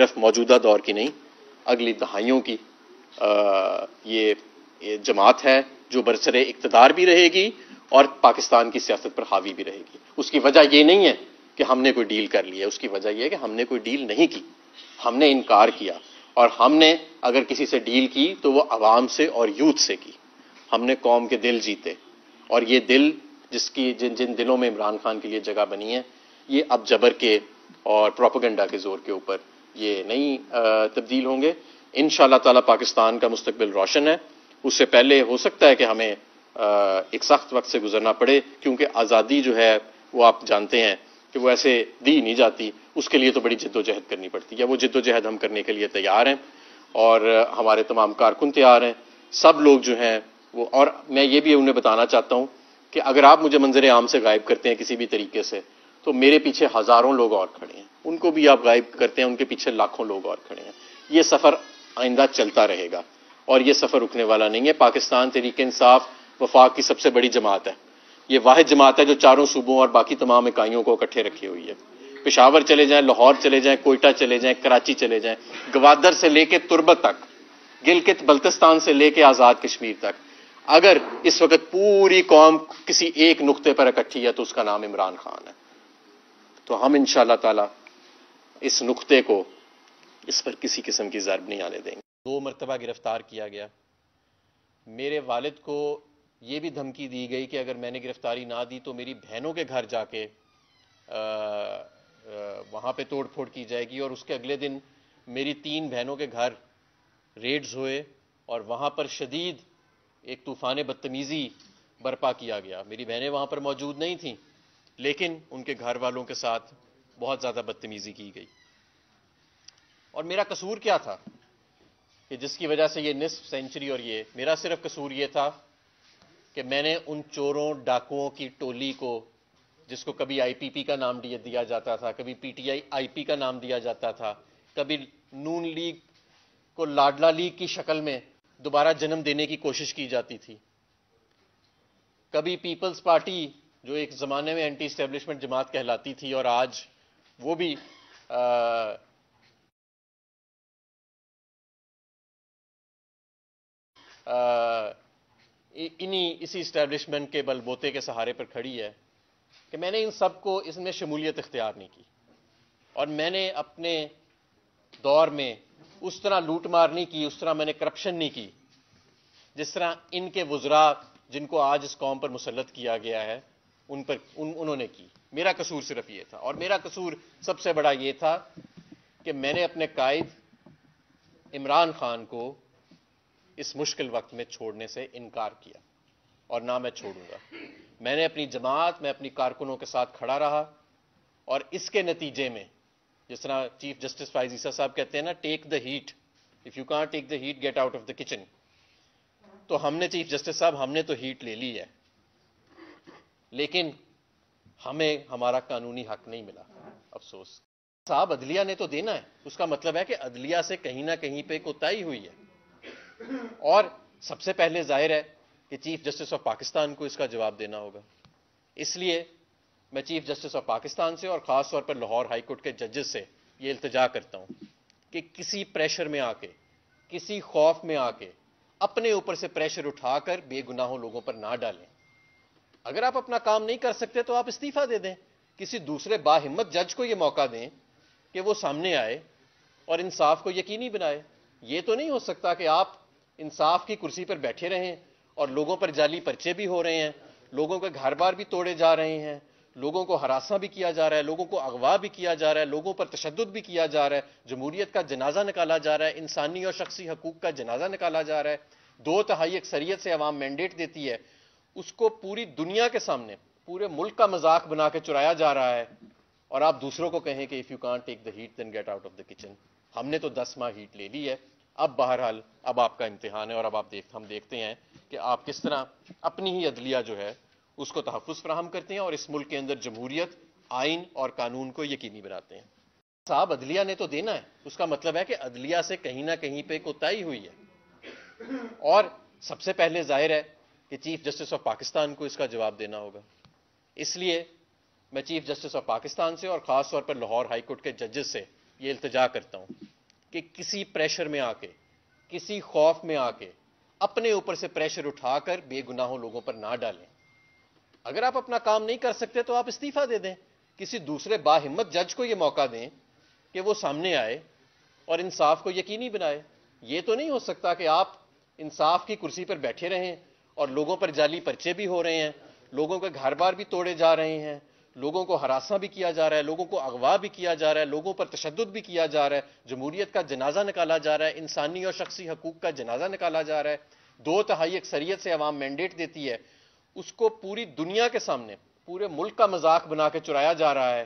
صرف موجودہ دور کی نہیں، اگلی دہائیوں کی یہ جماعت ہے جو برسر اقتدار بھی رہے گی اور پاکستان کی سیاست پر حاوی بھی رہے گی۔ اس کی وجہ یہ نہیں ہے کہ ہم نے کوئی ڈیل کر لی ہے، اس کی وجہ یہ ہے کہ ہم نے کوئی ڈیل نہیں کی، ہم نے انکار کیا، اور ہم نے اگر کسی سے ڈیل کی تو وہ عوام سے اور یوتھ سے کی۔ ہم نے قوم کے دل جیتے، اور یہ دل جن دلوں میں عمران خان کے لیے جگہ بنی ہے، یہ اب جبر کے اور پروپیگنڈا کے زور کے اوپر یہ نہیں تبدیل ہوں گے۔ انشاءاللہ تعالی پاکستان کا مستقبل روشن ہے۔ اس سے پہلے ہو سکتا ہے کہ ہمیں ایک سخت وقت سے گزرنا پڑے، کیونکہ آزادی جو ہے وہ آپ جانتے ہیں کہ وہ ایسے دی نہیں جاتی، اس کے لیے تو بڑی جد و جہد کرنی پڑتی ہے۔ وہ جد و جہد ہم کرنے کے لیے تیار ہیں، اور ہمارے تمام کارکن تیار ہیں، سب لوگ جو ہیں وہ۔ اور میں یہ بھی انہیں بتانا چاہتا ہوں کہ اگر آپ مجھے منظر عام سے غائب کرتے ہیں کسی بھی طریقے سے، تو میرے پیچھے ہزاروں لوگ اور کھڑے ہیں، ان کو بھی آپ غائب کرتے ہیں، ان کے پیچھے لاکھوں لوگ اور کھڑے ہیں۔ یہ سفر آئندہ چلتا رہے گا، اور یہ سفر رکنے والا نہیں ہے۔ پاکستان تحریک انصاف وفاق کی سب سے بڑی جماعت ہے، یہ واحد جماعت ہے جو چاروں صوبوں اور باقی تمام اکائیوں کو اکٹھے رکھے ہوئی ہے۔ پشاور چلے جائیں، لاہور چلے جائیں، کوئٹہ چلے جائیں، کراچی چلے جائیں، گوادر سے لے کے تربت تک، گلگت بلتستان سے لے کے آزاد کشمیر تک، اگر اس وقت پوری قوم کسی ایک نقطے پر اکٹھی ہے تو اس کا نام عمران خان ہے۔ تو ہم انشاءاللہ تعالی اس نقطے کو، اس پر کسی قسم کی ضرب نہیں آنے دیں گے۔ 2 مرتبہ گرفتار کیا گیا۔ میرے والد کو یہ بھی دھمکی دی گئی کہ اگر میں نے گرفتاری نہ دی تو میری بہنوں کے گھر جا کے وہاں پہ توڑ پھوڑ کی جائے گی، اور اس کے اگلے دن میری 3 بہنوں کے گھر ریڈز ہوئے، اور وہاں پر شدید ایک طوفان بدتمیزی برپا کیا گیا۔ میری بہنیں وہاں پر موجود نہیں تھیں، لیکن ان کے گھر والوں کے ساتھ بہت زیادہ بدتمیزی کی گئی۔ اور میرا قصور کیا تھا کہ جس کی وجہ سے یہ نصف سینچری، اور یہ میرا صرف قصور یہ تھا کہ میں نے ان چوروں ڈاکوؤں کی ٹولی کو، جس کو کبھی آئی پی پی کا نام دیا جاتا تھا، کبھی پی ٹی آئی پی کا نام دیا جاتا تھا، کبھی نون لیگ کو لاڈلا لیگ کی شکل میں دوبارہ جنم دینے کی کوشش کی جاتی تھی، کبھی پیپلز پارٹی جو ایک زمانے میں اینٹی اسٹیبلشمنٹ جماعت کہلاتی تھی اور آج وہ بھی اسی اسٹیبلشمنٹ کے بل بوتے کے سہارے پر کھڑی ہے، کہ میں نے ان سب کو اس میں شمولیت اختیار نہیں کی، اور میں نے اپنے دور میں اس طرح لوٹ مار نہیں کی، اس طرح میں نے کرپشن نہیں کی جس طرح ان کے وزراء جن کو آج اس قوم پر مسلط کیا گیا ہے انہوں نے کی۔ میرا قصور صرف یہ تھا، اور میرا قصور سب سے بڑا یہ تھا کہ میں نے اپنے قائد عمران خان کو اس مشکل وقت میں چھوڑنے سے انکار کیا، اور نہ میں چھوڑوں گا۔ میں نے اپنی جماعت، میں اپنی کارکنوں کے ساتھ کھڑا رہا، اور اس کے نتیجے میں جس طرح چیف جسٹس فائز عیسیٰ صاحب کہتے ہیں نا، take the heat, if you can't take the heat get out of the kitchen. تو ہم نے چیف جسٹس صاحب، ہم نے تو ہیٹ لے لی ہے، لیکن ہمیں ہمارا قانونی حق نہیں ملا، افسوس۔ صاحب عدلیہ نے تو دینا ہے، اس کا مطلب ہے کہ عدلیہ سے کہیں نہ کہیں پہ کوتاہی ہوئی ہے، اور سب سے پہلے ظاہر ہے کہ چیف جسٹس آف پاکستان کو اس کا جواب دینا ہوگا۔ اس لیے میں چیف جسٹس آف پاکستان سے، اور خاص طور پر لاہور ہائی کورٹ کے ججز سے یہ التجا کرتا ہوں کہ کسی پریشر میں آ کے، کسی خوف میں آ کے، اپنے اوپر سے پریشر اٹھا کر بے گناہوں لوگوں پر نہ ڈالیں۔ اگر آپ اپنا کام نہیں کر سکتے تو آپ استعفیٰ دے دیں، کسی دوسرے باہمت جج کو یہ موقع دیں کہ وہ سامنے آئے اور انصاف کو یقینی بنائے۔ یہ تو نہیں ہو سکتا کہ آپ انصاف کی کرسی پر بیٹھے رہیں اور لوگوں پر جعلی پرچے بھی ہو رہے ہیں، لوگوں کے گھر بار بھی توڑے جا رہے ہیں، لوگوں کو ہراساں بھی کیا جا رہا ہے، لوگوں کو اغوا بھی کیا جا رہا ہے، لوگوں پر تشدد بھی کیا جا رہا ہے، جمہوریت کا جنازہ نکالا جا رہا ہے، انسانی اور شخصی حقوق کا جنازہ نکالا جا رہا ہے، 2/3 اکثریت سے عوام مینڈیٹ دیتی ہے، اس کو پوری دنیا کے سامنے، پورے ملک کا مذاق بنا کے چرایا جا رہا ہے، اور آپ دوسروں کو کہیں کہ if you can't take the heat then get out of the kitchen. ہم نے تو 10 ماہ ہیٹ لے لی ہے، اب بہرحال اب آپ کا امتحان ہے، اور اب ہم دیکھتے ہیں کہ آپ کس طرح اپنی ہی عدلیہ جو ہے اس کو تحفظ فراہم کرتے ہیں، اور اس ملک کے اندر جمہوریت، آئین اور قانون کو یقینی بناتے ہیں۔ صاحب عدلیہ نے تو دینا ہے، اس کا مطلب ہے کہ عدلیہ سے کہیں نہ کہیں پہ کوتاہی ہوئی ہے، اور سب سے پہلے ظاہر ہے کہ چیف جسٹس آف پاکستان کو اس کا جواب دینا ہوگا۔ اس لیے میں چیف جسٹس آف پاکستان سے، اور خاص طور پر لاہور ہائی کورٹ کے ججز سے یہ التجا کرتا ہوں کہ کسی پریشر میں آ کے، کسی خوف میں آ کے اپنے اوپر سے پریشر اٹھا کر بے گناہوں لوگوں پر نہ ڈالیں۔ اگر آپ اپنا کام نہیں کر سکتے تو آپ استعفیٰ دے دیں، کسی دوسرے باہمت جج کو یہ موقع دیں کہ وہ سامنے آئے اور انصاف کو یقینی بنائے۔ یہ تو نہیں ہو سکتا کہ آپ انصاف کی کرسی پر بیٹھے رہیں اور لوگوں پر جعلی پرچے بھی ہو رہے ہیں، لوگوں کے گھر بار بھی توڑے جا رہے ہیں، لوگوں کو ہراساں بھی کیا جا رہا ہے، لوگوں کو اغوا بھی کیا جا رہا ہے، لوگوں پر تشدد بھی کیا جا رہا ہے، جمہوریت کا جنازہ نکالا جا رہا ہے، انسانی اور شخصی حقوق کا جنازہ نکالا جا رہا ہے، 2/3 اکثریت سے عوام مینڈیٹ دیتی ہے، اس کو پوری دنیا کے سامنے پورے ملک کا مذاق بنا کے چرایا جا رہا ہے،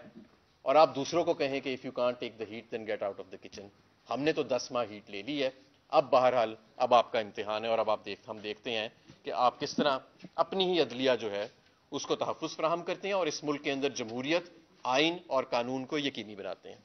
اور آپ دوسروں کو کہیں کہ if you can't take the heat then get out of the kitchen. ہم نے تو 10 ماہ ہیٹ لے لی ہے، اب بہرحال اب آپ کا امتحان ہے، اور اب ہم دیکھتے ہیں کہ آپ کس طرح اپنی ہی عدلیہ جو ہے اس کو تحفظ فراہم کرتے ہیں اور اس ملک کے اندر جمہوریت، آئین اور قانون کو یقینی بناتے ہیں۔